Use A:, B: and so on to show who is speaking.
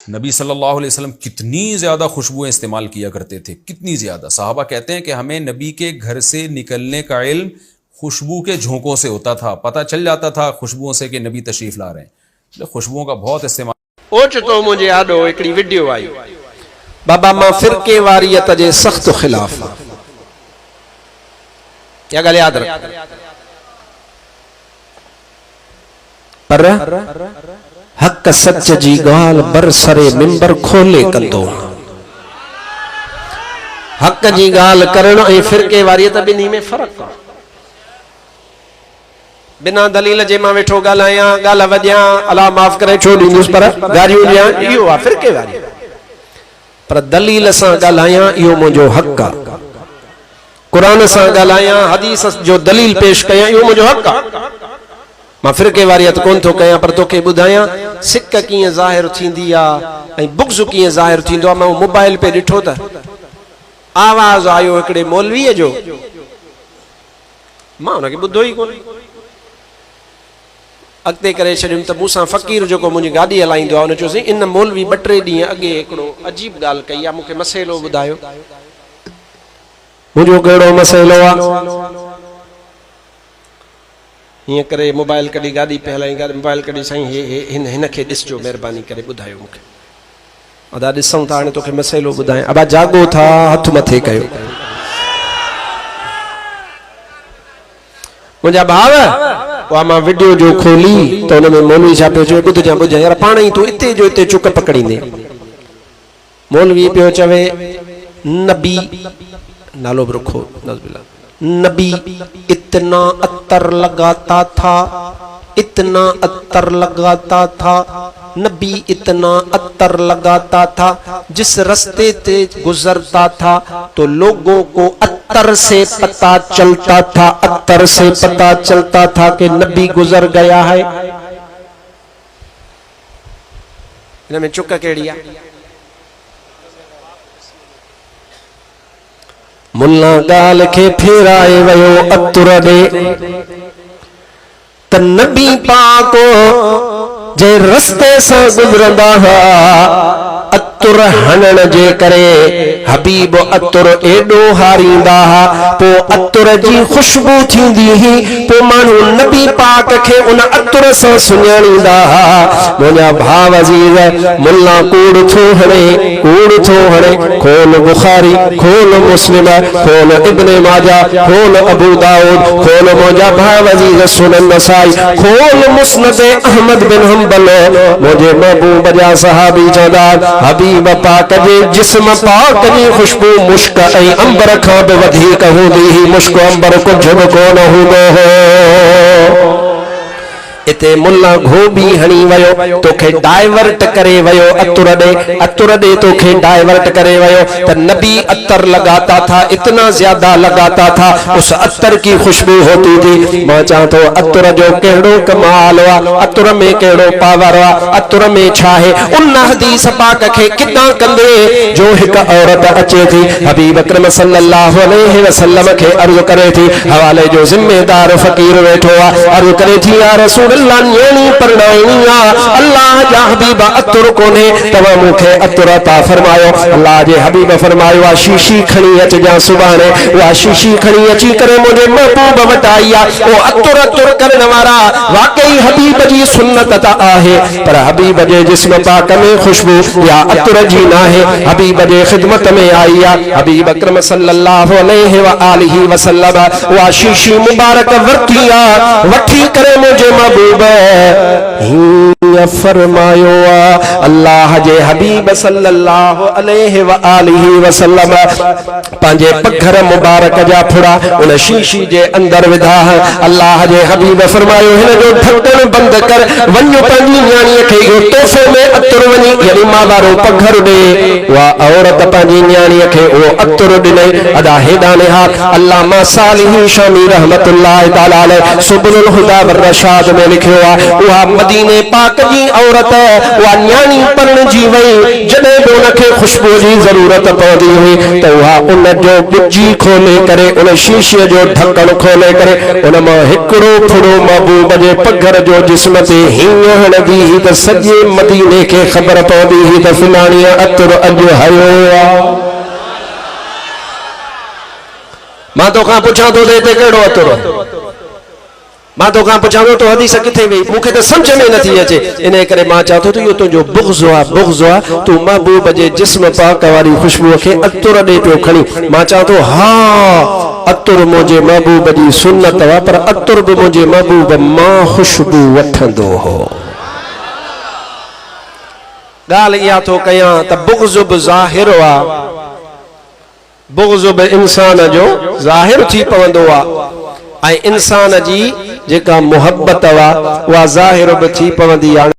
A: नबी सल्लल्लाहु अलैहि वसल्लम कितनी ज़्यादा खुशबुएं इस्तेमाल किया करते थे, कितनी ज़्यादा। सहाबा कहते हैं कि हमें नबी के घर से निकलने का इल्म खुशबू के झोंकों से होता था, पता चल जाता था खुशबुओं से कि नबी तशरीफ ला रहे हैं। खुशबुओं का बहुत इस्तेमाल।
B: ओचितो मुझे याद हो हिकिड़ी वीडियो आई, बाबा मां फिरके वारियत जे सख्त खिलाफ, या ॻाल्हि यादि रख। पर हक़ सच जी ॻाल्हि बरसरे मिंबर खोले कंदो। हक़ जी ॻाल्हि करणु ऐं फिरके वारियत ॿिन्ही में फ़र्क़ु आहे। बिना दलील जे मां वेठो ॻाल्हायां, ॻाल्हि वॼां, अलाह माफ़ करे छो ॾींदुसि, पर गारियूं ॾियां, इहो आहे फिरके वारी। पर दलील सां ॻाल्हायां, इहो मुंहिंजो हक़ आहे। क़ुरान सां ॻाल्हायां, हदीस जो दलील पेश कयां, इहो मुंहिंजो हक़ आहे। मां फिरके वारियत कोन थो कयां, पर तोखे ॿुधायां सिक कीअं ज़ाहिर थींदी आहे ऐं बुग़्ज़ कीअं ज़ाहिर थींदो आहे। मां मोबाइल पे ॾिठो त आवाज़ आयो हिकिड़े मौलवीअ जो, मां हुनखे ॿुधो ई कोन। अॻिते करे छॾियुमि त मूंसां फ़क़ीर जेको मुंहिंजी गाॾी हलाईंदो आहे, हुन चयोसीं इन मौलवी 2-3 ॾींहं अॻे हिकिड़ो अजीब ॻाल्हि कई आहे, मूंखे मसइलो ॿुधायो। मुंहिंजो कहिड़ो मसइलो आहे? हीअं करे मोबाइल कढी गाॾी पे हलाई, मोबाइल कढी, साईं हिन खे ॾिसजो, महिरबानी करे ॿुधायो मूंखे। अदा ॾिसूं था, हाणे तोखे मसइलो ॿुधायां। अबा जागो था, हथ मथे कयो। मुंहिंजा भाउ, उहा मां वीडियो जो खोली त हुन में मौलवी छा पियो चवे, ॿुधजां ॿुधजां यार, पाण ई तूं हिते जो हिते चुक पकड़ींदे। मौलवी पियो चवे नबी, नालो बि रखो, नबी इतना अत्तर लगाता था, इतना अत्तर लगाता था, नबी इतना अत्तर लगाता था, जिस रास्ते से गुजरता था तो लोगों को अत्तर से पता चलता था, अत्तर से पता चलता था कि नबी गुजर गया है। इनमें चुक केड़ी है? मुल्ला गाल के फेराए वयो अतुर दे त नबी पाको जे रस्ते से गुजरंदा हा, अतुर हणण जे करे हबीब अतुर एडो हारींदा हा, पो अतुर जी खुशबू थींदी ही, पो मानू नबी पाक के उन अतुर से सुञाणींदा हा। मुंहिंजा भाव अजीज, मुल्ला कूड़ थो हणे, कूड़ थो हणे। खोल बुखारी, खोल मुस्लिम, खोल इब्ने माजा, खोल अबू दाऊद, खोल मुंहिंजा भाव अजीज सुनन नसाई, खोल मुस्नद अहमद बिन हंबल। मुझे महबूब जा सहाबी चवंदा, हबीब पाक जे जिस्म पाक जी खुशबू मुश्क ऐं अंबर खां बि वधीक हूंदी ही। मुश्क अंबर कुझ बि कोन हूंदो हो। इते मुल्ला घोबी हणी वयो, तोखे डाइवर्ट करे वयो अतुर दे, अतुर दे तोखे डाइवर्ट करे वयो त नबी अत्तर लगाता था, इतना ज्यादा लगाता था, उस अत्तर की खुशबू होती थी। मां चाह तो अतुर जो केड़ो कमाल वा, अतुर में केड़ो पावर वा, अतुर में छा है। उन हदीस पाक खे किदा कंदे जो एक औरत अचे थी, हबीब अकरम सल्लल्लाहु अलैहि वसल्लम के अर्ज करे थी, हवाले जो जिम्मेदार फकीर वेठो आ, अर्ज करे थी, या रसूल अल्लाह न्याणी परणाइणी आ, अल्लाह जा हबीब अतुर कोने, तवा मुखे अतुर अता फरमायो। अल्लाह जे हबीब फरमायो, आ शीशी खणी अच जा सुभाणे, वा शीशी खणी अची करे मुझे महबूब वट आई आ। ओ अतुर अतुर करण वारा वाकई हबीब जी सुन्नत ता आहे, पर हबीब जे जिस्म पाक में खुशबू या अतुर जी ना है, हबीब जे खिदमत में आई आ। हबीब अकरम सल्लल्लाहु अलैहि व आलिहि वसल्लम वा शीशी मुबारक वरतिया, वठी करे मुझे फरमायो, अल्लाह जे हबीब सल्लल्लाहु अलैहि व आलिहि वसल्लम पंहिंजे पखर मुबारक जा फुड़ा उन शीशी जे अंदर विधा। अल्लाह जे हबीब फरमायो, हिन जो ढक्कन बंद कर, वञो पंहिंजी न्याणीअ खे इहो तोहफ़े में अतुर वञी यानी मां वारो पखर ॾे। उहा औरत पंहिंजी न्याणीअ खे उहो अतुर ॾिनई। अदा हेॾा निहार अल्लामा सालिही शामी रहमतुल्लाह तआला अलैह सुबुलुल हुदा वर रशाद में लिखियो आहे, उहा मदीने पाक जी औरत, उहा न्याणी पण जी वई, जॾहिं बि उनखे खुशबू जी जरूरत पवंदी हुई त उहा उन जो बुजी खोले करे उन शीशे जो ढक्कन खोले करे उन मां हिकिड़ो फुड़ो महबूब जे पघर जो जिस्म ते हीअं हणंदी हुई त सॼे मदीने खे ख़बर पवंदी हुई त फलाणीअ अतुर अॼु हयो आहे। मां तोखां पुछां थो त हिते कहिड़ो अतुर, मां तोखां पुछां थो हदीस किथे वई, मूंखे त सम्झ में नथी अचे। इन करे मां चवां थो त इहो तुंहिंजो बुग़्ज़ आहे, बुग़्ज़ आहे। तूं महबूब जे जिस्म पाक वारी खुशबू खे अतुर ॾे पियो खणी। मां चवां थो हा अतुर मुंहिंजे महबूब जी सुन्नत आहे, पर अतुर बि मुंहिंजे महबूब मां खुशबू वठंदो हो। ॻाल्हि इहा थो कयां त बुग़्ज़ बि ज़ाहिर आहे, बुग़्ज़ बि इंसान जो ज़ाहिर थी पवंदो आहे ऐं इंसान जी जेका मुहबत आहे उहा ज़ाहिर बि थी पवंदी आहे।